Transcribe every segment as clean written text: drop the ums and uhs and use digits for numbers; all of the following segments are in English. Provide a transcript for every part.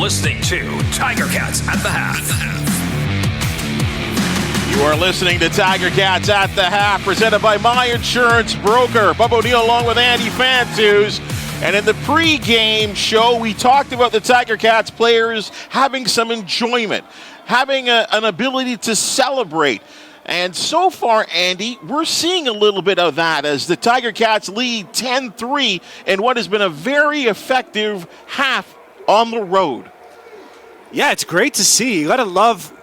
listening to Tiger Cats at the Half. You are listening to Tiger Cats at the Half, presented by My Insurance Broker. Bubba O'Neil along with Andy Fantuz. And in the pre-game show, we talked about the Tiger Cats players having some enjoyment, having an ability to celebrate. And so far, Andy, we're seeing a little bit of that as the Tiger Cats lead 10-3 in what has been a very effective half on the road. Yeah, it's great to see. You got to love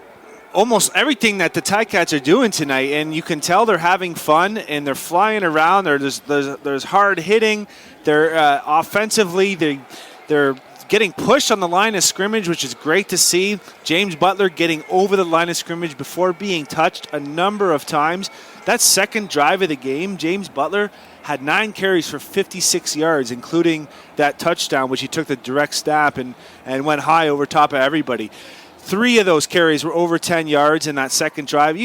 almost everything that the Ticats are doing tonight, and you can tell they're having fun and they're flying around. There's hard hitting. They're offensively, they're getting pushed on the line of scrimmage, which is great to see. James Butler getting over the line of scrimmage before being touched a number of times. That second drive of the game, James Butler had 9 carries for 56 yards, including that touchdown, which he took the direct snap and went high over top of everybody. 3 of those carries were over 10 yards in that second drive.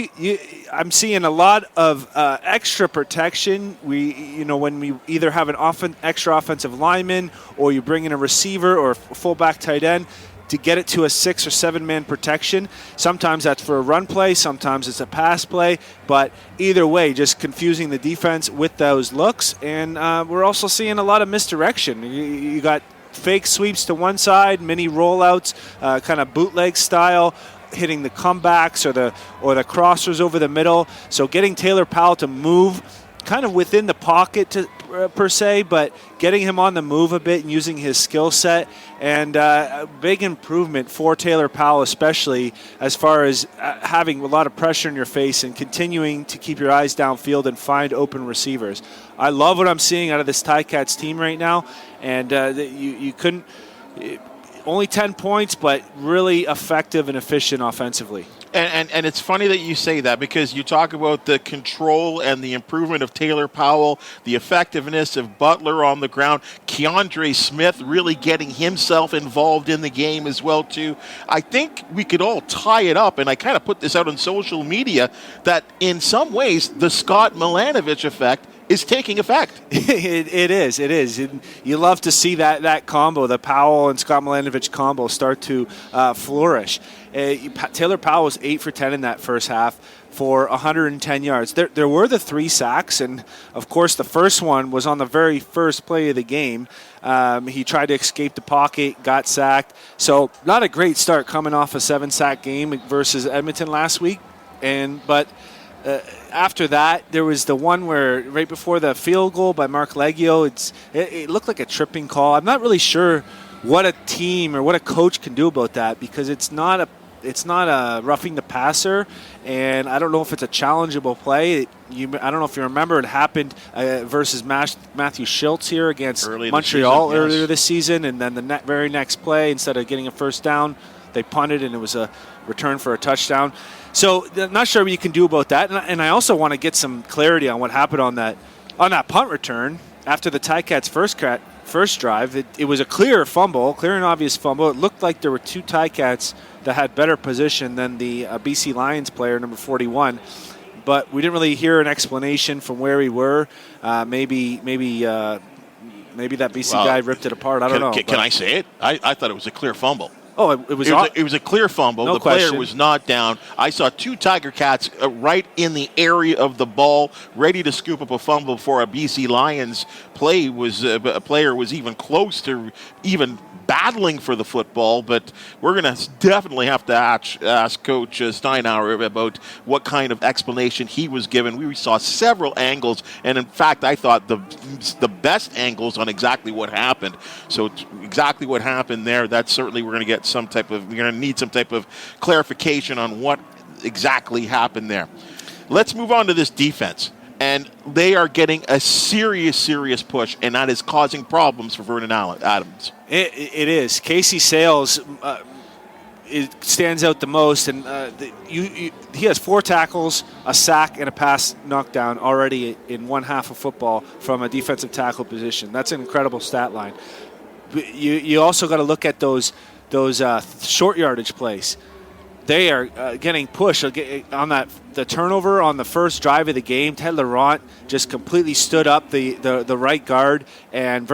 I'm seeing a lot of extra protection. When we either have an extra offensive lineman, or you bring in a receiver or a fullback tight end to get it to a 6 or 7 man protection. Sometimes that's for a run play, sometimes it's a pass play, but either way, just confusing the defense with those looks. And we're also seeing a lot of misdirection. You got fake sweeps to one side, mini rollouts, kind of bootleg style, hitting the comebacks or the crossers over the middle. So getting Taylor Powell to move kind of within the pocket per se, but getting him on the move a bit and using his skill set. And a big improvement for Taylor Powell, especially as far as having a lot of pressure in your face and continuing to keep your eyes downfield and find open receivers. I love what I'm seeing out of this Ticats team right now. And you couldn't – only 10 points, but really effective and efficient offensively. And it's funny that you say that, because you talk about the control and the improvement of Taylor Powell, the effectiveness of Butler on the ground, Keandre Smith really getting himself involved in the game as well too. I think we could all tie it up, and I kind of put this out on social media, that in some ways the Scott Milanovich effect is taking effect. It is. You love to see that combo, the Powell and Scott Milanovich combo, start to flourish. Taylor Powell was 8 for 10 in that first half for 110 yards. There were the 3 sacks, and of course the first one was on the very first play of the game. He tried to escape the pocket, got sacked. So not a great start coming off a 7-sack game versus Edmonton last week. But after that, there was the one where right before the field goal by Mark Leggio, it looked like a tripping call. I'm not really sure what a team or what a coach can do about that, because it's not a roughing the passer, and I don't know if it's a challengeable play. I don't know if you remember, it happened versus Matthew Schultz here against Montreal earlier this season, and then the very next play, instead of getting a first down, they punted, and it was a return for a touchdown. So I'm not sure what you can do about that. And I also want to get some clarity on what happened on that punt return after the Ticats' first drive. It was a clear and obvious fumble. It looked like there were 2 Ticats that had better position than the BC Lions player, number 41. But we didn't really hear an explanation from where we were. Maybe that BC guy ripped it apart. I don't know. Can I say it? I thought it was a clear fumble. Oh, it was a clear fumble. No the question. Player was not down. I saw 2 Tiger Cats right in the area of the ball, ready to scoop up a fumble before a BC Lions player was even close to even battling for the football. But we're going to definitely have to ask Coach Steinauer about what kind of explanation he was given. We saw several angles, and in fact, I thought the best angles on exactly what happened. So exactly what happened there, that's certainly we're going to need some type of clarification on what exactly happened there. Let's move on to this defense. And they are getting a serious push, and that is causing problems for Vernon Adams. It is. Casey Sales it stands out the most, and he has 4 tackles, a sack, and a pass knockdown already in one half of football from a defensive tackle position. That's an incredible stat line. You also got to look at those short yardage plays. They are getting pushed on the turnover on the first drive of the game. Ted Laurent just completely stood up the right guard, and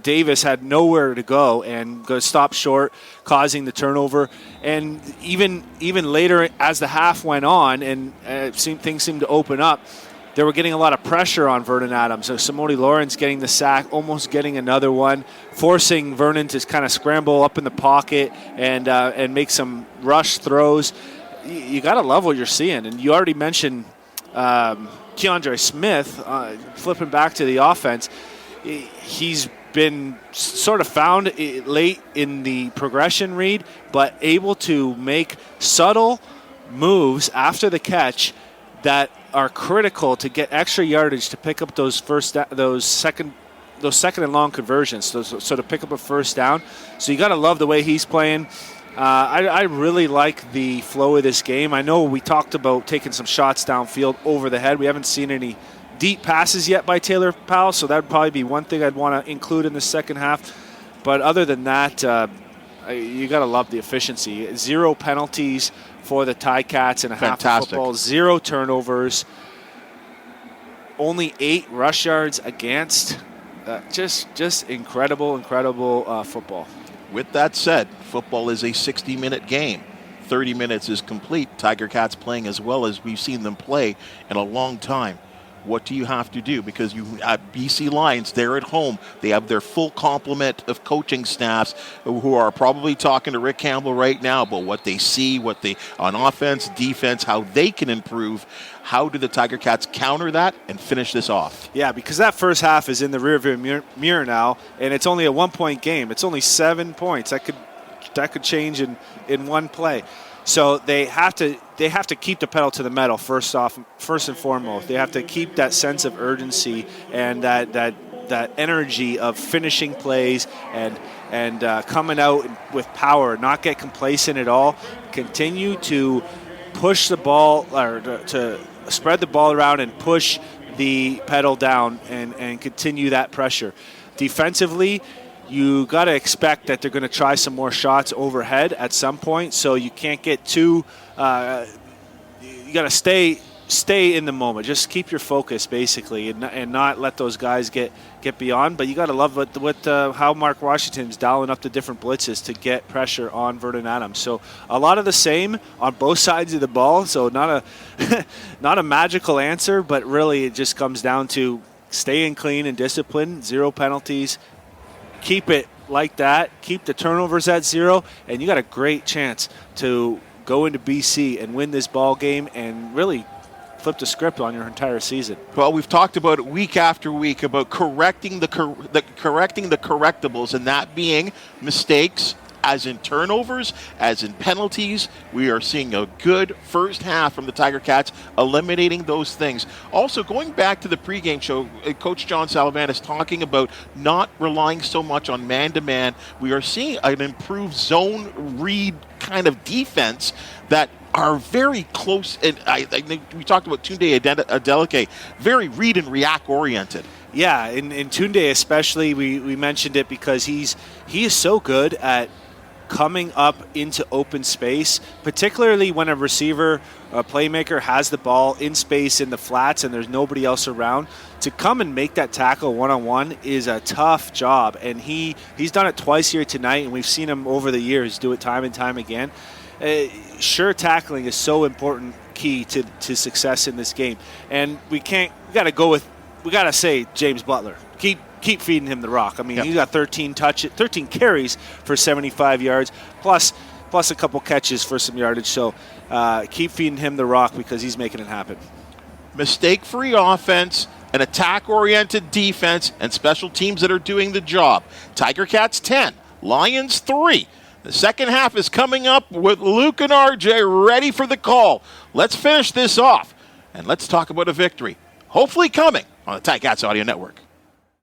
Davis had nowhere to go and got stopped short, causing the turnover. And even later, as the half went on and things seemed to open up, they were getting a lot of pressure on Vernon Adams. So Simone Lawrence getting the sack, almost getting another one, forcing Vernon to kind of scramble up in the pocket and make some rush throws. You got to love what you're seeing. And you already mentioned Keandre Smith, flipping back to the offense. He's been sort of found late in the progression read, but able to make subtle moves after the catch that are critical to get extra yardage to pick up those second and long conversions, so to pick up a first down. So you got to love the way he's playing. I really like the flow of this game. I know we talked about taking some shots downfield over the head. We haven't seen any deep passes yet by Taylor Powell, so that would probably be one thing I'd want to include in the second half. But other than that, you got to love the efficiency. 0 penalties for the Ticats in a half of football. 0 turnovers. Only 8 rush yards against. Just incredible football. With that said, football is a 60-minute game. 30 minutes is complete. Tiger Cats playing as well as we've seen them play in a long time. What do you have to do? Because you at BC Lions, they're at home. They have their full complement of coaching staffs who are probably talking to Rick Campbell right now about what they see, on offense, defense, how they can improve. How do the Tiger Cats counter that and finish this off? Yeah, because that first half is in the rearview mirror now, and it's only a 1-point game. It's only 7 points. That could change in one play. So they have to keep the pedal to the metal first and foremost. They have to keep that sense of urgency and that energy of finishing plays and coming out with power. Not get complacent at all. Continue to push the ball or to spread the ball around and push the pedal down and continue that pressure. Defensively, you got to expect that they're going to try some more shots overhead at some point, so you can't get too you got to stay in the moment. Just keep your focus, basically, and not let those guys get beyond. But you got to love how Mark Washington's dialing up the different blitzes to get pressure on Vernon Adams. So a lot of the same on both sides of the ball. So not a magical answer, but really it just comes down to staying clean and disciplined, 0 penalties. Keep it like that. Keep the turnovers at 0, and you got a great chance to go into BC and win this ball game and really flip the script on your entire season. Well, we've talked about it week after week about correcting the correctables, and that being mistakes, as in turnovers, as in penalties. We are seeing a good first half from the Tiger Cats, eliminating those things. Also, going back to the pregame show, Coach John Salavanis talking about not relying so much on man-to-man. We are seeing an improved zone read kind of defense that are very close. And I think we talked about Tunde Adeleke, very read and react oriented. Yeah, in Tunde especially, we mentioned it because he is so good at coming up into open space, particularly when a receiver, a playmaker, has the ball in space in the flats and there's nobody else around. To come and make that tackle one-on-one is a tough job, and he's done it twice here tonight, and we've seen him over the years do it time and time again. Sure tackling is so important, key to success in this game, and we got to say James Butler. Keep feeding him the rock. I mean, He's got 13 carries for 75 yards, plus a couple catches for some yardage. So keep feeding him the rock because he's making it happen. Mistake-free offense, an attack-oriented defense, and special teams that are doing the job. Tiger Cats 10, Lions 3. The second half is coming up with Luke and RJ ready for the call. Let's finish this off, and let's talk about a victory, hopefully coming on the Tiger Cats Audio Network.